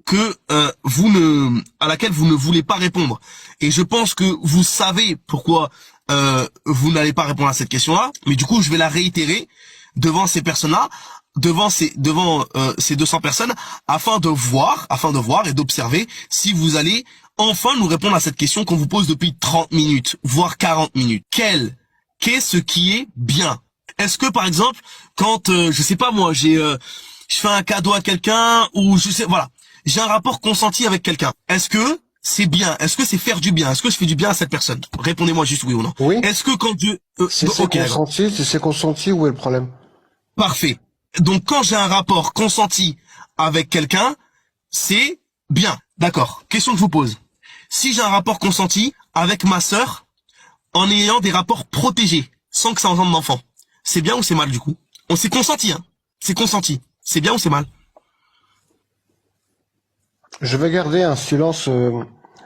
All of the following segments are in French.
que à laquelle vous ne voulez pas répondre. Et je pense que vous savez pourquoi vous n'allez pas répondre à cette question-là. Mais du coup, je vais la réitérer devant ces personnes-là, devant ces 200 personnes, afin de voir et d'observer si vous allez enfin nous répondre à cette question qu'on vous pose depuis 30 minutes, voire 40 minutes. Qu'est-ce qui est bien? Est-ce que, par exemple, quand, je sais pas moi, je fais un cadeau à quelqu'un, ou voilà, j'ai un rapport consenti avec quelqu'un. Est-ce que c'est bien? Est-ce que c'est faire du bien? Est-ce que je fais du bien à cette personne? Répondez-moi juste oui ou non. Oui. Est-ce que quand je... Si c'est consenti, où est le problème? Parfait. Donc, quand j'ai un rapport consenti avec quelqu'un, c'est bien. D'accord. Question que je vous pose. Si j'ai un rapport consenti avec ma sœur, en ayant des rapports protégés, sans que ça engendre d'enfant, c'est bien ou c'est mal du coup? On s'est consenti, hein. C'est consenti. C'est bien ou c'est mal? Je vais garder un silence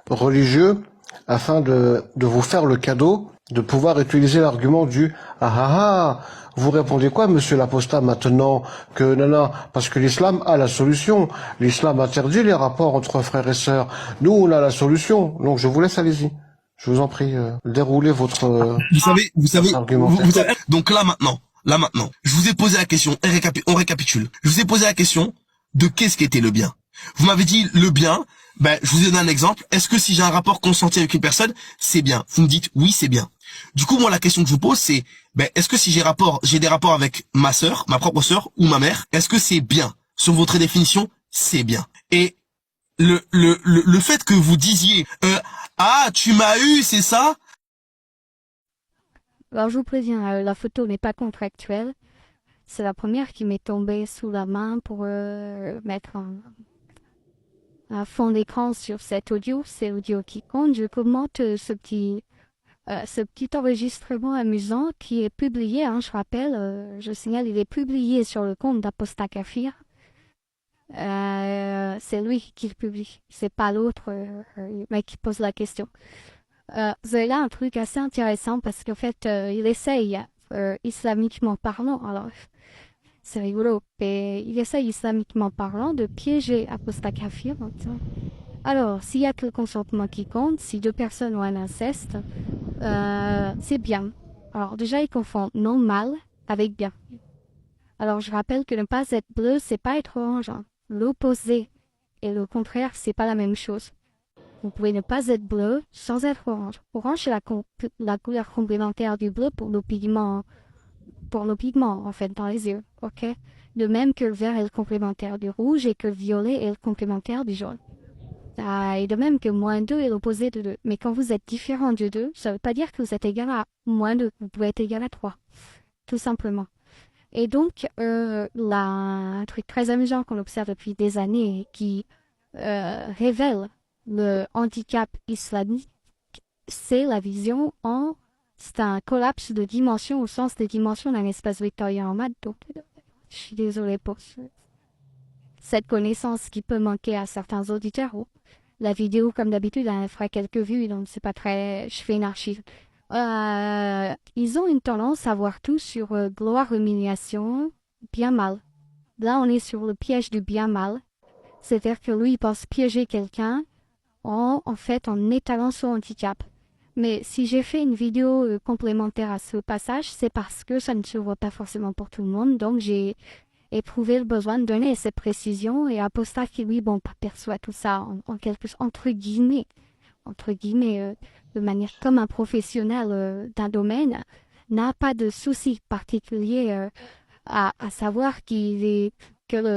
religieux afin de vous faire le cadeau de pouvoir utiliser l'argument du ah ah ah. Vous répondez quoi, monsieur l'apostat, maintenant que non, parce que l'islam a la solution. L'islam interdit les rapports entre frères et sœurs. Nous, on a la solution. Donc, je vous laisse, allez-y. Je vous en prie, déroulez votre argumentaire. Donc là maintenant, je vous ai posé la question, on récapitule. Je vous ai posé la question de qu'est-ce qu'était le bien. Vous m'avez dit le bien, je vous ai donné un exemple. Est-ce que si j'ai un rapport consenti avec une personne, c'est bien? Vous me dites oui, c'est bien. Du coup, moi, la question que je vous pose, c'est, est-ce que si j'ai des rapports avec ma sœur, ma propre sœur ou ma mère, est-ce que c'est bien? Sur votre définition, c'est bien. Et le fait que vous disiez, ah, tu m'as eu, c'est ça? Alors, je vous préviens, la photo n'est pas contractuelle. C'est la première qui m'est tombée sous la main pour mettre un fond d'écran sur cet audio. C'est l'audio qui compte. Je commente ce petit enregistrement amusant qui est publié, hein, je rappelle, je signale, il est publié sur le compte d'Apostat Kafir. C'est lui qui le publie, c'est pas l'autre mec qui pose la question. Vous avez là un truc assez intéressant parce qu'en fait, il essaye, islamiquement parlant, alors c'est rigolo, mais il essaye islamiquement parlant de piéger Apostat Kafir en disant, alors, s'il y a que le consentement qui compte, si deux personnes ont un inceste, c'est bien. Alors déjà, il confond non mal avec bien. Alors, je rappelle que ne pas être bleu, c'est pas être orange. Hein. L'opposé et le contraire, c'est pas la même chose. Vous pouvez ne pas être bleu sans être orange. Orange, c'est la couleur complémentaire du bleu pour nos pigments, en fait, dans les yeux, ok? De même que le vert est le complémentaire du rouge et que le violet est le complémentaire du jaune. Et de même que -2 est l'opposé de 2. Mais quand vous êtes différent de 2, ça ne veut pas dire que vous êtes égal à -2. Vous pouvez être égal à 3. Tout simplement. Et donc, un truc très amusant qu'on observe depuis des années et qui révèle le handicap islamique, c'est la vision c'est un collapse de dimension au sens des dimensions d'un espace vectorien en maths. Donc, je suis désolée pour cette connaissance qui peut manquer à certains auditeurs. La vidéo, comme d'habitude, elle fera quelques vues, donc c'est pas très... Je fais une archive. Ils ont une tendance à voir tout sur gloire, humiliation, bien mal. Là, on est sur le piège du bien mal. C'est-à-dire que lui, il pense piéger quelqu'un en étalant son handicap. Mais si j'ai fait une vidéo complémentaire à ce passage, c'est parce que ça ne se voit pas forcément pour tout le monde. Donc, j'ai éprouvé le besoin de donner cette précision et Apostat qui, lui, perçoit tout ça en quelque entre guillemets, de manière comme un professionnel d'un domaine, n'a pas de souci particulier à savoir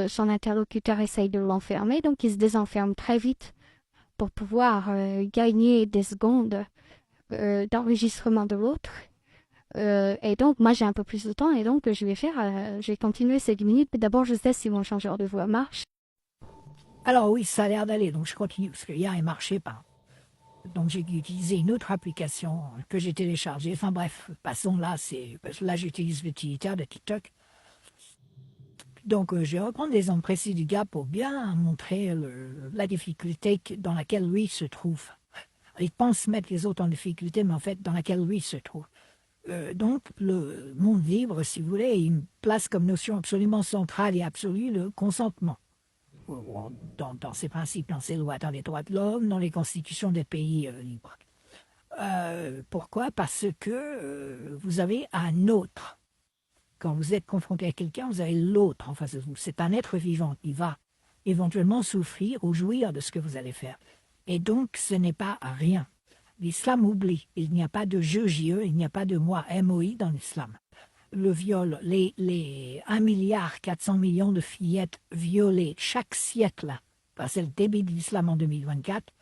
son interlocuteur essaye de l'enfermer, donc il se désenferme très vite pour pouvoir gagner des secondes d'enregistrement de l'autre. Et donc, moi, j'ai un peu plus de temps et donc je vais continuer ces 10 minutes, mais d'abord, je sais si mon changeur de voix marche. Alors oui, ça a l'air d'aller, donc je continue, parce que hier, il ne marchait pas. Donc j'ai utilisé une autre application que j'ai téléchargée. Enfin bref, passons là, là j'utilise l'utilitaire de TikTok. Donc je vais reprendre des exemples précis du gars pour bien montrer la difficulté dans laquelle lui se trouve. Il pense mettre les autres en difficulté, mais en fait dans laquelle lui se trouve. Donc le monde libre, si vous voulez, il place comme notion absolument centrale et absolue le consentement. dans ses principes, dans ses lois, dans les droits de l'homme, dans les constitutions des pays libres. Pourquoi? Parce que vous avez un autre. Quand vous êtes confronté à quelqu'un, vous avez l'autre en face de vous. C'est un être vivant qui va éventuellement souffrir ou jouir de ce que vous allez faire. Et donc, ce n'est pas rien. L'islam oublie. Il n'y a pas de je, J-E, il n'y a pas de moi, M-O-I dans l'islam. Le viol, les 1,4 milliard de fillettes violées chaque siècle, parce que c'est le début de l'islam en 2024,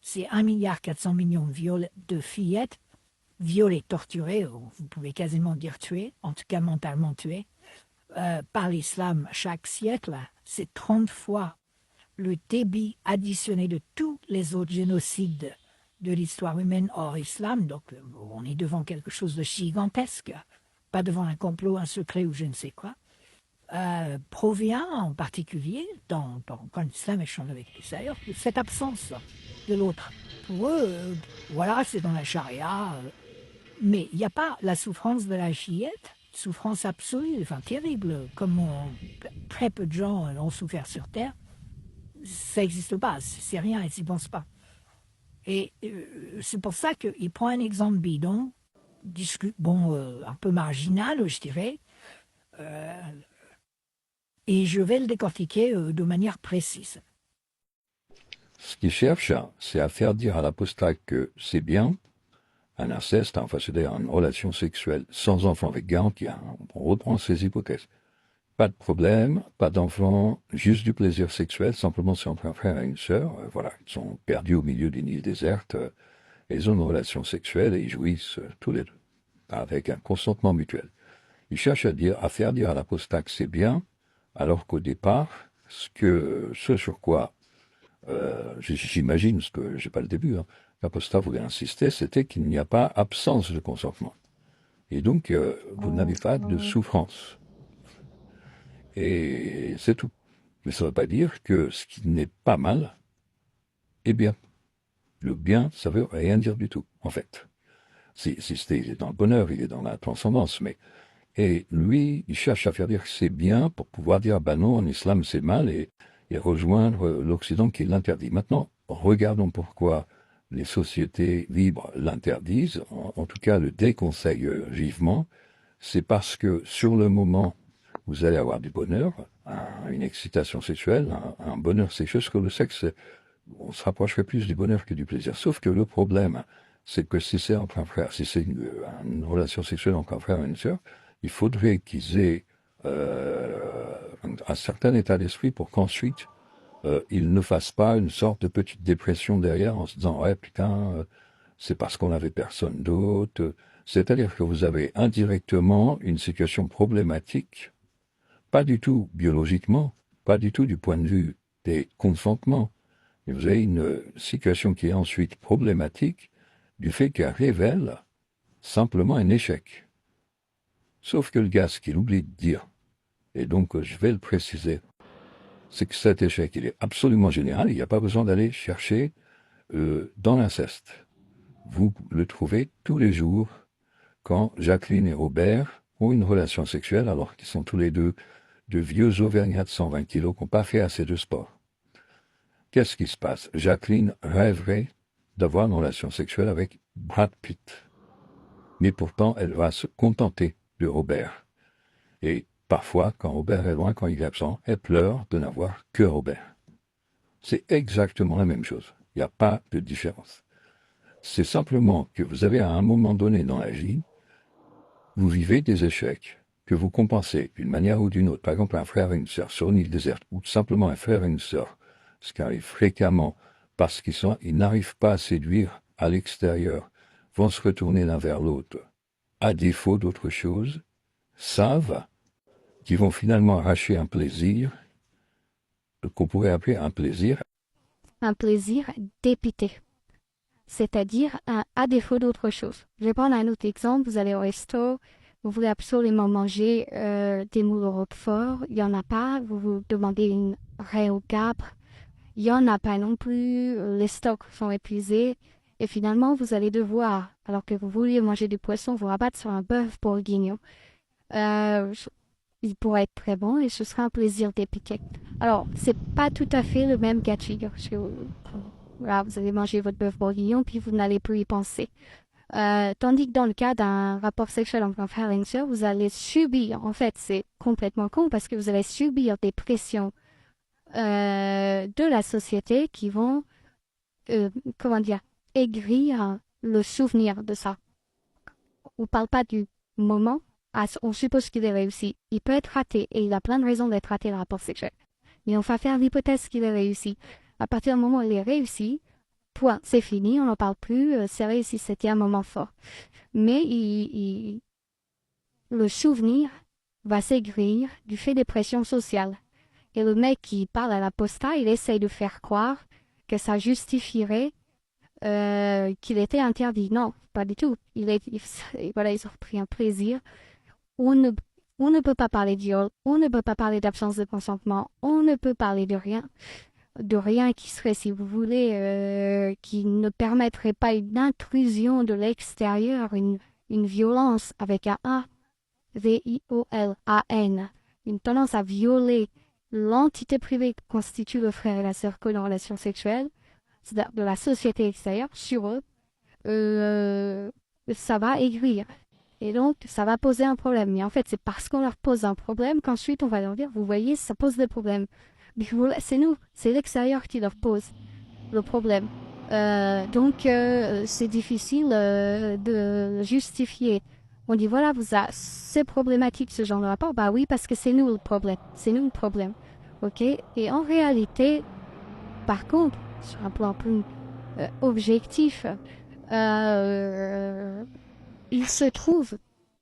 c'est 1,4 milliard de fillettes violées, torturées, vous pouvez quasiment dire tuées, en tout cas mentalement tuées, par l'islam chaque siècle. C'est 30 fois le débit additionné de tous les autres génocides de l'histoire humaine hors islam. Donc on est devant quelque chose de gigantesque, pas devant un complot, un secret ou je ne sais quoi. Provient en particulier, quand l'islam échange avec l'Israël, de cette absence de l'autre. Pour eux, voilà, c'est dans la charia, mais il n'y a pas la souffrance de la chiite, souffrance absolue, enfin terrible, comme très peu de gens ont souffert sur Terre. Ça n'existe pas, c'est rien, ils n'y pensent pas. Et c'est pour ça qu'il prend un exemple bidon, un peu marginal, je dirais, et je vais le décortiquer de manière précise. Ce qu'il cherche, c'est à faire dire à l'apostat que c'est bien, un inceste, enfin c'est-à-dire une relation sexuelle sans enfant avec garantie, on reprend ces hypothèses. Pas de problème, pas d'enfant, juste du plaisir sexuel, simplement c'est entre un frère et une sœur, voilà, ils sont perdus au milieu d'une île déserte, et ils ont une relation sexuelle et ils jouissent tous les deux, avec un consentement mutuel. Il cherche à faire dire à l'apostat que c'est bien, alors qu'au départ, ce sur quoi, j'imagine, parce que j'ai pas le début, l'apostat voulait insister, c'était qu'il n'y a pas absence de consentement. Et donc, vous n'avez pas de souffrance. Et c'est tout. Mais ça ne veut pas dire que ce qui n'est pas mal est bien. Le bien, ça veut rien dire du tout, en fait. Il est dans le bonheur, il est dans la transcendance, et lui, il cherche à faire dire que c'est bien pour pouvoir dire, bah non, en islam c'est mal, et rejoindre l'Occident qui l'interdit. Maintenant, regardons pourquoi les sociétés libres l'interdisent, en tout cas le déconseillent vivement. C'est parce que sur le moment, vous allez avoir du bonheur, une excitation sexuelle, un bonheur sexuel, parce que le sexe, on se rapprocherait plus du bonheur que du plaisir. Sauf que le problème, c'est que si c'est entre un frère, si c'est une relation sexuelle entre un frère et une sœur, il faudrait qu'ils aient un certain état d'esprit pour qu'ensuite, ils ne fassent pas une sorte de petite dépression derrière en se disant « Ouais, putain, c'est parce qu'on n'avait personne d'autre ». C'est-à-dire que vous avez indirectement une situation problématique, pas du tout biologiquement, pas du tout du point de vue des consentements, mais vous avez une situation qui est ensuite problématique du fait qu'elle révèle simplement un échec. Sauf que le gars, ce qu'il oublie de dire, et donc je vais le préciser, c'est que cet échec, il est absolument général, il n'y a pas besoin d'aller chercher dans l'inceste. Vous le trouvez tous les jours quand Jacqueline et Robert ont une relation sexuelle alors qu'ils sont tous les deux de vieux auvergnats de 120 kilos qui n'ont pas fait assez de sport. Qu'est-ce qui se passe? Jacqueline rêverait d'avoir une relation sexuelle avec Brad Pitt. Mais pourtant, elle va se contenter de Robert. Et parfois, quand Robert est loin, quand il est absent, elle pleure de n'avoir que Robert. C'est exactement la même chose. Il n'y a pas de différence. C'est simplement que vous avez à un moment donné dans la vie, vous vivez des échecs que vous compensez d'une manière ou d'une autre. Par exemple, un frère et une sœur sur une île déserte, ou simplement un frère et une sœur, ce qui arrive fréquemment, parce qu'ils n'arrivent pas à séduire à l'extérieur, vont se retourner l'un vers l'autre, à défaut d'autre chose, savent qu'ils vont finalement arracher un plaisir, qu'on pourrait appeler un plaisir. Un plaisir dépité. C'est-à-dire à défaut d'autre chose. Je vais prendre un autre exemple. Vous allez au resto, vous voulez absolument manger des moules au roquefort, il n'y en a pas, vous vous demandez une raie au capre, il n'y en a pas non plus, les stocks sont épuisés, et finalement vous allez devoir, alors que vous vouliez manger du poisson, vous rabattre sur un bœuf bourguignon. Il il pourrait être très bon et ce sera un plaisir d'épiquer. Alors, c'est pas tout à fait le même cas de figure. Parce que, voilà, vous allez manger votre bœuf bourguignon puis vous n'allez plus y penser. Tandis que dans le cas d'un rapport sexuel entre un frère et une sœur, vous allez subir, en fait, c'est complètement con parce que vous allez subir des pressions de la société qui vont, comment dire, aigrir le souvenir de ça. On parle pas du moment, on suppose qu'il est réussi. Il peut être raté et il a plein de raisons d'être raté le rapport sexuel. Mais on va faire l'hypothèse qu'il est réussi. À partir du moment où il est réussi, point, c'est fini, on n'en parle plus, c'est réussi, c'était un moment fort. Mais le souvenir va s'aigrir du fait des pressions sociales. Et le mec qui parle à l'apostat, il essaye de faire croire que ça justifierait qu'il était interdit. Non, pas du tout. Voilà, ils ont pris un plaisir. On ne peut pas parler de viol, on ne peut pas parler d'absence de consentement, on ne peut parler de rien qui serait, si vous voulez, qui ne permettrait pas une intrusion de l'extérieur, une violence avec un A, V-I-O-L-A-N, une tendance à violer l'entité privée que constitue le frère et la sœur que dans la relation sexuelle, c'est-à-dire de la société extérieure, sur eux, ça va aigrir. Et donc, ça va poser un problème. Mais en fait, c'est parce qu'on leur pose un problème qu'ensuite, on va leur dire, vous voyez, ça pose des problèmes. Mais c'est nous, c'est l'extérieur qui leur pose le problème. Donc, c'est difficile de justifier. On dit, voilà, c'est problématique ce genre de rapport. Bah oui, parce que c'est nous le problème. C'est nous le problème. OK? Et en réalité, par contre, sur un plan plus objectif, il se trouve,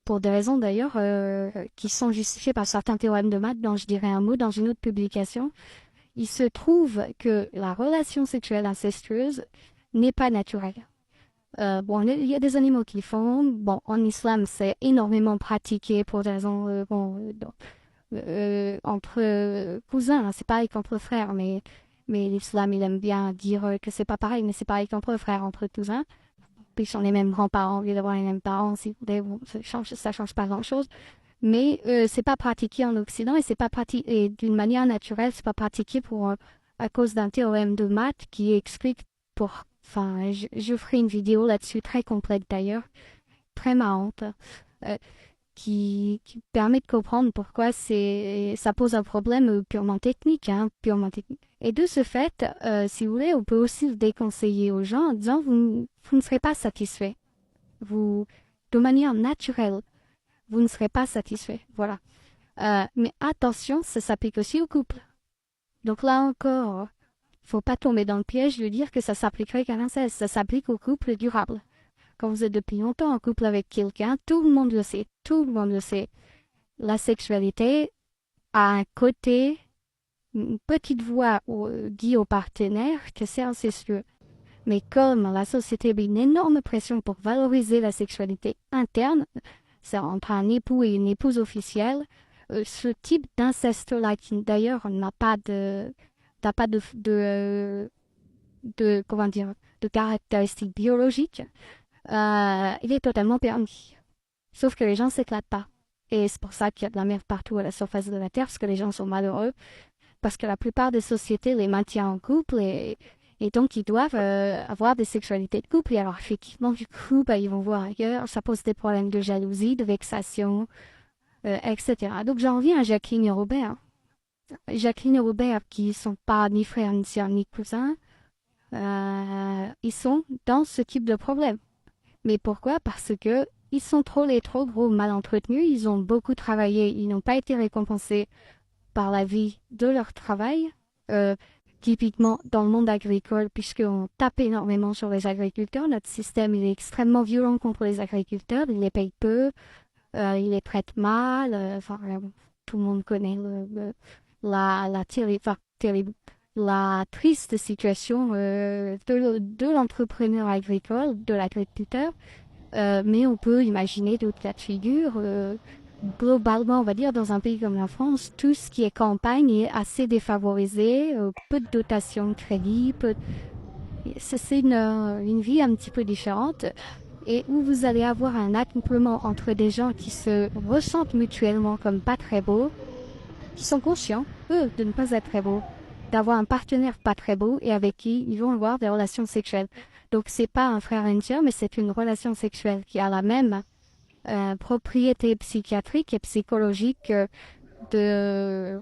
pour des raisons d'ailleurs qui sont justifiées par certains théorèmes de maths, dont je dirai un mot dans une autre publication, il se trouve que la relation sexuelle incestueuse n'est pas naturelle. Bon, il y a des animaux qui le font. Bon, en islam, c'est énormément pratiqué pour des raisons entre cousins. C'est pareil qu'entre frères, mais l'islam, il aime bien dire que c'est pas pareil, mais c'est pareil qu'entre frères, entre cousins. Puis ils sont les mêmes grands-parents, au lieu d'avoir les mêmes parents, si vous voulez, bon, ça change pas grand-chose. Mais c'est pas pratiqué en Occident et c'est pas pratiqué d'une manière naturelle, c'est pas pratiqué à cause d'un théorème de maths qui explique enfin, je ferai une vidéo là-dessus très complète d'ailleurs, très marrante, qui permet de comprendre pourquoi ça pose un problème purement technique, purement technique. Et de ce fait, si vous voulez, on peut aussi le déconseiller aux gens en disant vous ne serez pas satisfait. De manière naturelle, vous ne serez pas satisfait. Voilà. Mais attention, ça s'applique aussi au couple. Donc là encore, faut pas tomber dans le piège de dire que ça s'appliquerait qu'à l'inceste. Ça s'applique au couple durable. Quand vous êtes depuis longtemps en couple avec quelqu'un, tout le monde le sait. Tout le monde le sait. La sexualité a un côté, une petite voix dit au partenaire que c'est incestueux. Mais comme la société met une énorme pression pour valoriser la sexualité interne, c'est entre un époux et une épouse officielle, ce type d'inceste-là, qui d'ailleurs n'a pas de comment dire, de caractéristiques biologiques, il est totalement permis. Sauf que les gens s'éclatent pas. Et c'est pour ça qu'il y a de la merde partout à la surface de la Terre, parce que les gens sont malheureux, parce que la plupart des sociétés les maintiennent en couple et donc ils doivent avoir des sexualités de couple. Et alors effectivement, du coup, ils vont voir ailleurs, ça pose des problèmes de jalousie, de vexation, etc. Donc j'en reviens à Jacqueline et Robert. Jacqueline et Robert, qui sont pas ni frères, ni sœurs, ni cousins, ils sont dans ce type de problème. Mais pourquoi? Parce que ils sont trop gros, mal entretenus, ils ont beaucoup travaillé, ils n'ont pas été récompensés par la vie de leur travail, typiquement dans le monde agricole, puisqu'on tape énormément sur les agriculteurs. Notre système il est extrêmement violent contre les agriculteurs, il les paye peu, il les traite mal, enfin, tout le monde connaît la triste situation de l'entrepreneur agricole, de l'agriculteur, mais on peut imaginer d'autres cas de figure. Globalement, on va dire, dans un pays comme la France, tout ce qui est campagne est assez défavorisé, peu de dotation de crédit, c'est une vie un petit peu différente. et où vous allez avoir un accouplement entre des gens qui se ressentent mutuellement comme pas très beaux, qui sont conscients, eux, de ne pas être très beaux, d'avoir un partenaire pas très beau et avec qui ils vont avoir des relations sexuelles. Donc c'est pas un frère et une sœur, mais c'est une relation sexuelle qui a la même propriété psychiatrique et psychologique de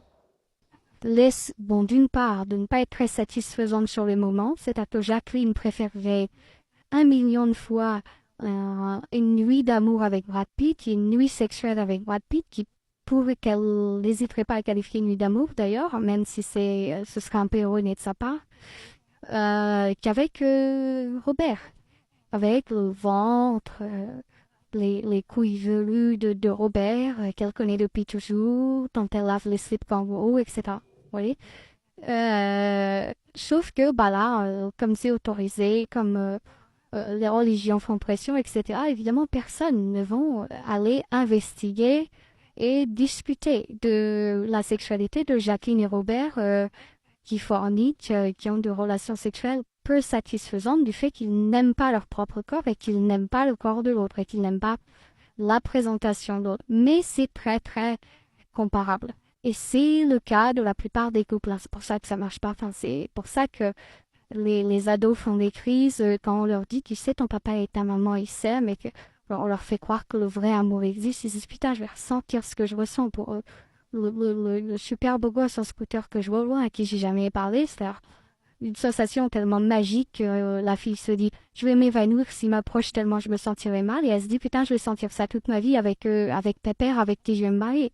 bon, d'une part, de ne pas être très satisfaisante sur le moment, c'est-à-dire que Jacqueline préférerait 1 million de fois une nuit d'amour avec Brad Pitt et une nuit sexuelle avec Brad Pitt qui pourrait qu'elle n'hésiterait pas à qualifier une nuit d'amour d'ailleurs, même si ce serait un peu erroné de sa part, qu'avec Robert, avec le ventre, les couilles velues de Robert, qu'elle connaît depuis toujours, dont elle lave les slips kangourous, etc. Vous voyez? Sauf que, bah là, comme c'est autorisé, comme les religions font pression, etc., évidemment, personne ne va aller investiguer et discuter de la sexualité de Jacqueline et Robert qui forniquent, qui ont des relations sexuelles peu satisfaisantes du fait qu'ils n'aiment pas leur propre corps et qu'ils n'aiment pas le corps de l'autre et qu'ils n'aiment pas la présentation de l'autre. Mais c'est très, très comparable. Et c'est le cas de la plupart des couples. C'est pour ça que ça marche pas. Enfin, c'est pour ça que les ados font des crises quand on leur dit, tu sais, ton papa et ta maman, ils s'aiment, et que on leur fait croire que le vrai amour existe. Ils disent, putain, je vais ressentir ce que je ressens pour le super beau gosse en scooter que je vois loin, à qui j'ai jamais parlé. C'est-à-dire une sensation tellement magique que la fille se dit, je vais m'évanouir s'il m'approche tellement je me sentirai mal. Et elle se dit, putain, je vais sentir ça toute ma vie avec Pépère, avec qui je vais me marier.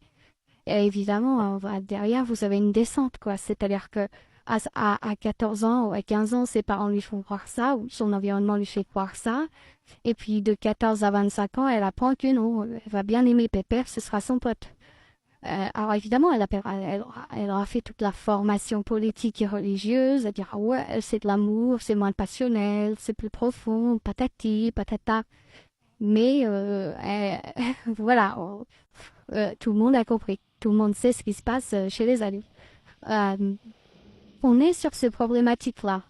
Et évidemment, derrière, vous avez une descente, quoi. C'est-à-dire que à 14 ans ou à 15 ans, ses parents lui font croire ça, ou son environnement lui fait croire ça. Et puis de 14 à 25 ans, elle apprend que non, elle va bien aimer Pépère, ce sera son pote. Alors évidemment, elle aura fait toute la formation politique et religieuse, elle dira ouais, c'est de l'amour, c'est moins passionnel, c'est plus profond, patati, patata. Mais voilà, tout le monde a compris, tout le monde sait ce qui se passe chez les adultes. On est sur ces problématiques-là.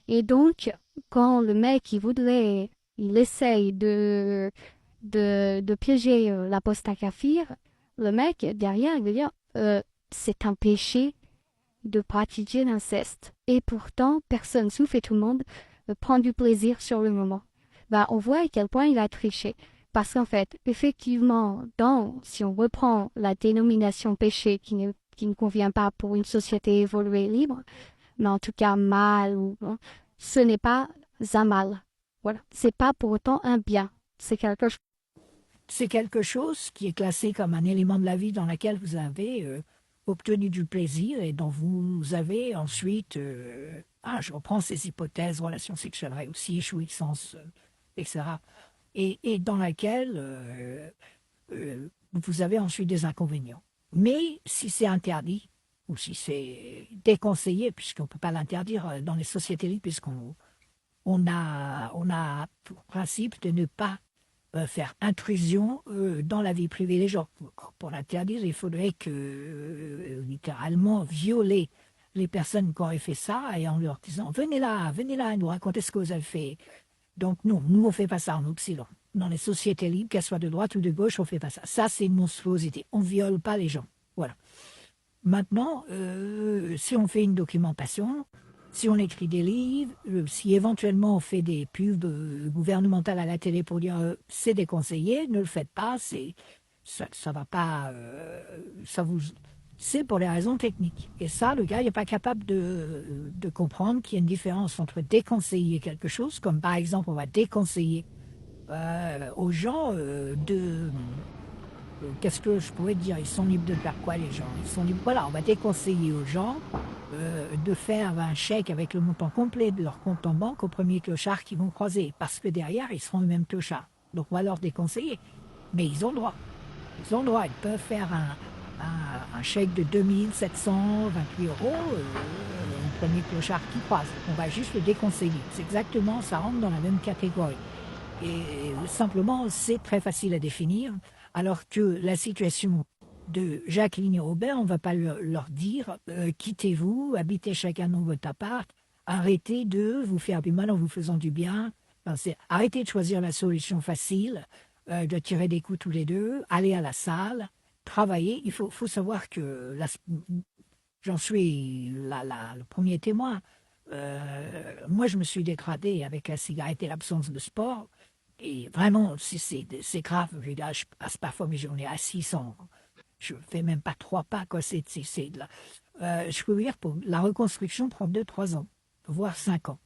Et donc, quand le mec, il essaye de piéger l'apostat kafir, le mec, derrière, il veut dire, c'est un péché de pratiquer l'inceste. Et pourtant, personne souffre et tout le monde prend du plaisir sur le moment. Bah, on voit à quel point il a triché. Parce qu'en fait, effectivement, si on reprend la dénomination péché qui ne convient pas pour une société évoluée libre, mais en tout cas mal, ce n'est pas un mal. Voilà. C'est pas pour autant un bien. C'est quelque chose qui est classé comme un élément de la vie dans lequel vous avez obtenu du plaisir et dont vous avez ensuite, je reprends ces hypothèses, relations sexuelles réussies, jouissance, etc. Et dans laquelle vous avez ensuite des inconvénients. Mais si c'est interdit, ou si c'est déconseillé, puisqu'on ne peut pas l'interdire dans les sociétés libres, puisqu'on a pour principe de ne pas faire intrusion dans la vie privée des gens. Pour l'interdire, il faudrait littéralement violer les personnes qui auraient fait ça et en leur disant « venez là, nous racontez ce que vous avez fait ». Donc non, nous on fait pas ça en Occident. Dans les sociétés libres, qu'elles soient de droite ou de gauche, on fait pas ça. Ça, c'est une monstruosité. On viole pas les gens. Voilà. Maintenant, si on fait une documentation, si on écrit des livres, si éventuellement on fait des pubs gouvernementales à la télé pour dire c'est déconseillé, ne le faites pas, ça va pas, c'est pour les raisons techniques. Et ça, le gars, il n'est pas capable de comprendre qu'il y a une différence entre déconseiller quelque chose, comme par exemple, on va déconseiller aux gens qu'est-ce que je pourrais dire? Ils sont libres de faire quoi, les gens? Ils sont libres. Voilà, on va déconseiller aux gens de faire un chèque avec le montant complet de leur compte en banque au premier clochard qu'ils vont croiser, parce que derrière, ils seront eux-mêmes clochards. Donc, on va leur déconseiller. Mais ils ont le droit. Ils ont le droit. Ils peuvent faire un chèque de 2728 € au premier clochard qui croise. On va juste le déconseiller. C'est exactement, ça rentre dans la même catégorie. Et simplement, c'est très facile à définir. Alors que la situation de Jacqueline et Robert, on ne va pas leur dire quittez-vous, habitez chacun dans votre appart, arrêtez de vous faire du mal en vous faisant du bien, Enfin, c'est arrêter de choisir la solution facile, de tirer des coups tous les deux, aller à la salle, travailler. Il faut savoir que j'en suis le premier témoin. Moi, je me suis dégradé avec la cigarette et l'absence de sport. Et vraiment, c'est grave. Je veux dire, je passe parfois mes journées à 600. Je fais même pas 3 pas, quoi. Je peux vous dire, pour la reconstruction prend 2-3 ans, voire 5 ans.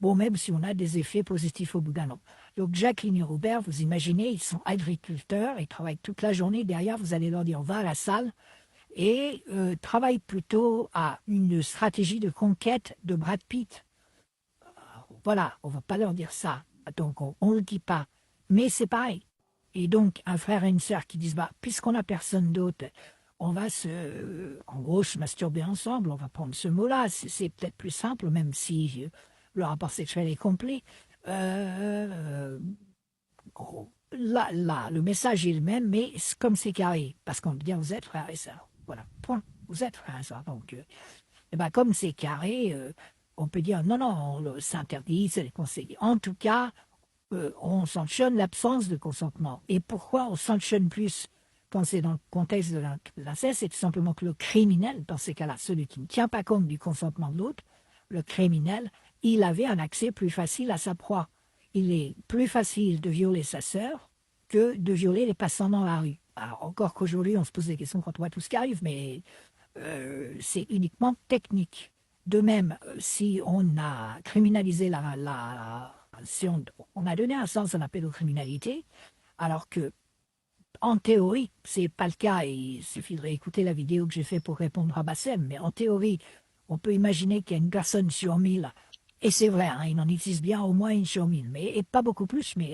Bon, même si on a des effets positifs au bout d'un an. Donc, Jacqueline et Robert, vous imaginez, ils sont agriculteurs, ils travaillent toute la journée. Derrière, vous allez leur dire, on va à la salle et travaillent plutôt à une stratégie de conquête de Brad Pitt. Voilà, on va pas leur dire ça. Donc, on le dit pas. Mais c'est pareil. Et donc, un frère et une sœur qui disent, bah, puisqu'on n'a personne d'autre, on va en gros, se masturber ensemble. On va prendre ce mot-là. C'est peut-être plus simple, même si le rapport sexuel est complet. Là, le message est le même, mais comme c'est carré, parce qu'on peut dire, vous êtes frères et sœurs. Voilà, point. Vous êtes frères et sœurs. Donc, eh ben, comme c'est carré, on peut dire, non, c'est interdit, c'est déconseillé. En tout cas, on sanctionne l'absence de consentement. Et pourquoi on sanctionne plus quand c'est dans le contexte de l'inceste? C'est tout simplement que le criminel, dans ces cas-là, celui qui ne tient pas compte du consentement de l'autre, le criminel, il avait un accès plus facile à sa proie. Il est plus facile de violer sa sœur que de violer les passants dans la rue. Alors, encore qu'aujourd'hui, on se pose des questions quand on voit tout ce qui arrive, mais c'est uniquement technique. De même, si on a criminalisé si on a donné un sens à la pédocriminalité, alors que, en théorie, c'est pas le cas, et il suffit de réécouter la vidéo que j'ai faite pour répondre à Bassem, mais en théorie, on peut imaginer qu'il y a une personne sur 1000, et c'est vrai, hein, il en existe bien au moins une sur 1000, et pas beaucoup plus, mais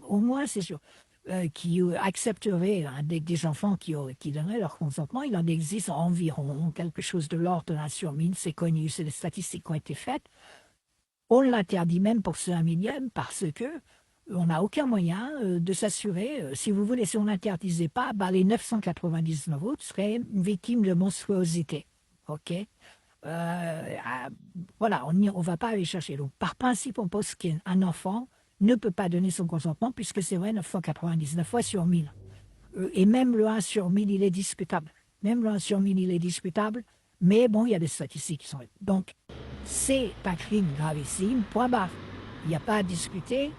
au moins c'est sûr, qui accepteraient hein, des enfants qui donneraient leur consentement. Il en existe environ quelque chose de l'ordre de 1 sur 1000, c'est connu, c'est des statistiques qui ont été faites. On l'interdit même pour ce 1 millième parce que on n'a aucun moyen de s'assurer. Si vous voulez, si on n'interdisait pas, bah, les 999 autres seraient victimes de monstruosité. OK voilà, on ne va pas aller chercher. Donc, par principe, on pose qu'un enfant ne peut pas donner son consentement puisque c'est vrai 999 fois sur 1000. Et même le 1 sur 1000, il est discutable. Même le 1 sur 1000, il est discutable. Mais bon, il y a des statistiques qui sont... Donc, c'est un crime gravissime, point barre. Il n'y a pas à discuter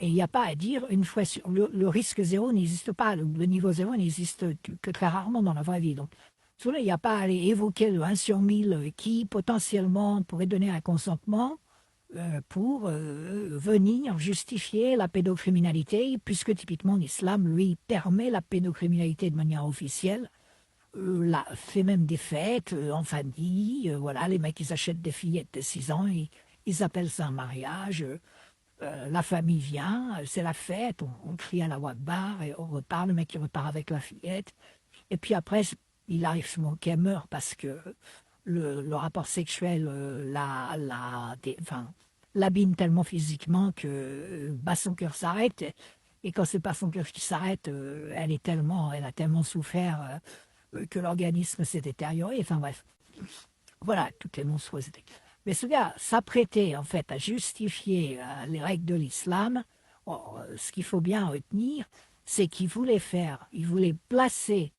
et il n'y a pas à dire une fois sur... Le risque zéro n'existe pas. Le niveau zéro n'existe que très rarement dans la vraie vie. Donc, il n'y a pas à aller évoquer le 1 sur 1000 qui, potentiellement, pourrait donner un consentement pour venir justifier la pédocriminalité, puisque typiquement l'islam, lui, permet la pédocriminalité de manière officielle, fait même des fêtes en famille, voilà, les mecs ils achètent des fillettes de 6 ans, ils appellent ça un mariage, la famille vient, c'est la fête, on crie à la Wakbar, et on repart, le mec il repart avec la fillette, et puis après il arrive souvent qu'elle meurt parce que le rapport sexuel l'abîme tellement physiquement que son cœur s'arrête. Et quand c'est pas son cœur qui s'arrête, elle a tellement souffert que l'organisme s'est détérioré. Enfin bref, voilà toutes les monstruosités. Mais ce gars s'apprêtait en fait à justifier les règles de l'islam. Ce qu'il faut bien retenir, c'est qu'il voulait placer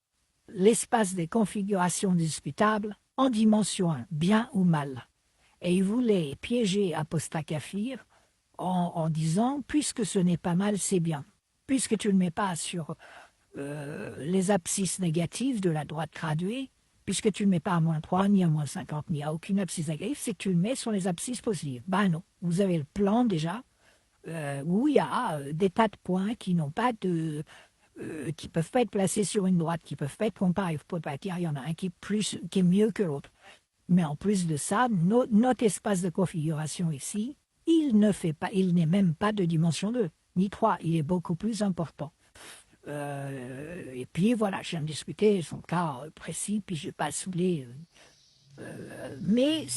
l'espace des configurations disputables en dimension 1, bien ou mal. Et il voulait piéger Apostat Kafir en disant, puisque ce n'est pas mal, c'est bien. Puisque tu ne mets pas sur les abscisses négatives de la droite graduée, puisque tu ne mets pas à -3, ni à -50, ni à aucune abscisse négative, c'est que tu le mets sur les abscisses positives. Ben non, vous avez le plan déjà, où il y a des tas de points qui n'ont pas de... qui ne peuvent pas être placés sur une droite, qui ne peuvent pas être comparés. Vous ne pouvez pas dire il y en a un qui est mieux que l'autre. Mais en plus de ça, notre espace de configuration ici, il n'est même pas de dimension 2, ni 3, il est beaucoup plus important. Et puis voilà, je viens de discuter son cas précis, puis je ne vais pas saouler. Mais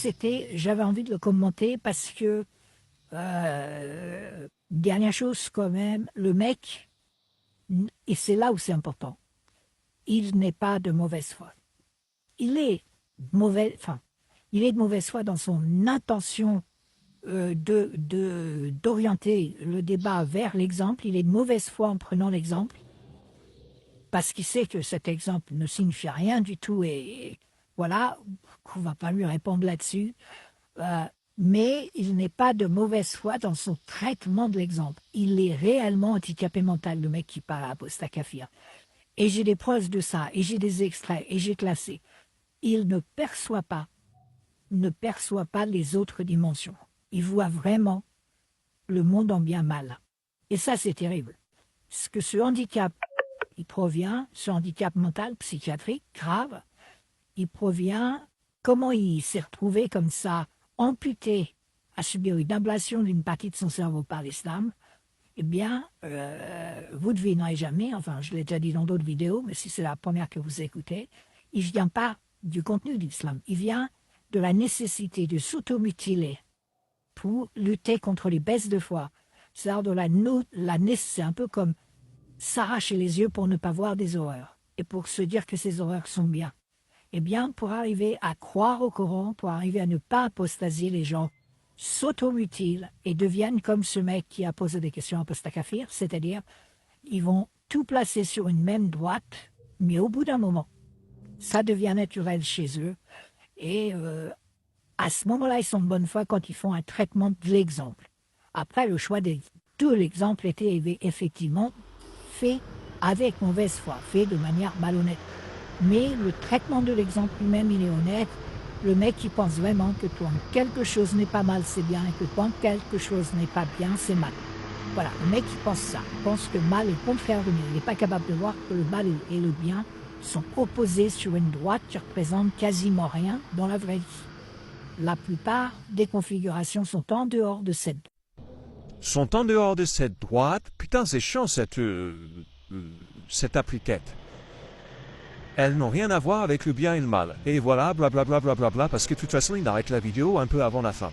j'avais envie de le commenter parce que, dernière chose quand même, le mec, et c'est là où c'est important, il n'est pas de mauvaise foi. Il est de mauvaise foi dans son intention d'orienter le débat vers l'exemple. Il est de mauvaise foi en prenant l'exemple, parce qu'il sait que cet exemple ne signifie rien du tout, et voilà, qu'on ne va pas lui répondre là-dessus. Mais il n'est pas de mauvaise foi dans son traitement de l'exemple. Il est réellement handicapé mental, le mec qui parle à Apostat Kafir. Et j'ai des preuves de ça, et j'ai des extraits, et j'ai classé. Il ne perçoit pas les autres dimensions. Il voit vraiment le monde en bien mal. Et ça, c'est terrible. Parce que ce handicap, ce handicap mental, psychiatrique, grave, il provient, comment il s'est retrouvé comme ça, amputé, à subir une ablation d'une partie de son cerveau par l'islam. Eh bien, vous ne devinerez jamais, enfin, je l'ai déjà dit dans d'autres vidéos, mais si c'est la première que vous écoutez, il ne vient pas du contenu de l'islam, il vient de la nécessité de s'automutiler pour lutter contre les baisses de foi. C'est-à-dire c'est un peu comme s'arracher les yeux pour ne pas voir des horreurs, et pour se dire que ces horreurs sont bien. Eh bien, pour arriver à croire au Coran, pour arriver à ne pas apostasier, les gens s'automutilent et deviennent comme ce mec qui a posé des questions à Apostat Kafir, c'est-à-dire, ils vont tout placer sur une même droite, mais au bout d'un moment, ça devient naturel chez eux, et à ce moment-là, ils sont de bonne foi quand ils font un traitement de l'exemple. Après, le choix de l'exemple était effectivement fait avec mauvaise foi, fait de manière malhonnête. Mais le traitement de l'exemple lui-même, il est honnête. Le mec qui pense vraiment que quand quelque chose n'est pas mal, c'est bien, et que quand quelque chose n'est pas bien, c'est mal. Voilà, le mec qui pense ça, pense que mal est le contraire de bien. Il n'est pas capable de voir que le mal et le bien sont opposés sur une droite qui représente quasiment rien dans la vraie vie. La plupart des configurations sont en dehors de cette droite. Putain, c'est chiant cette appliquette. Elles n'ont rien à voir avec le bien et le mal. Et voilà, blablabla, parce que de toute façon, il arrête la vidéo un peu avant la fin.